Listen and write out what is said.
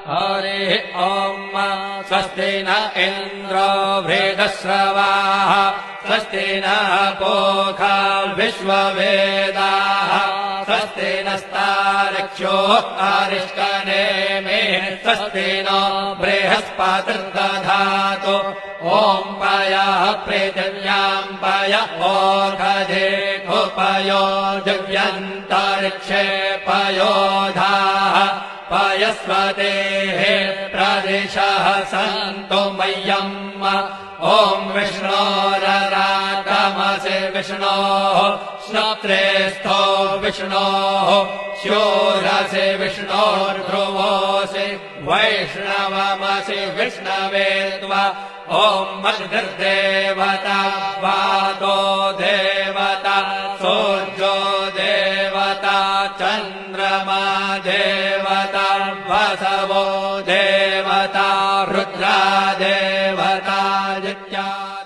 हरिः ॐ स्वस्ति न इन्द्रो वृद्धश्रवाः स्वस्ति नः पूषा विश्ववेदाः स्वस्ति नस्तार्क्ष्यो अरिष्टनेमिः स्वस्ति नो बृहस्पतिर्दधातु ॐ पयः पृथिव्यां पय ओषधेषु पयो दिव्यन्तरिक्षे पयोधाः पयस्वतेः प्रदिशः सन्तु मह्यम् ॐ विष्णोररागमसि विष्णोः श्रोत्रेस्थो विष्णोः शूरसि विष्णोर्ध्रुवोऽसि वैष्णवमसि विष्णवे त्वा ॐ अग्निर्देवता वातो देवता सूर्यो देवता चन्द्रमा देवता वसवो देवता रुद्रा देवता इत्यादि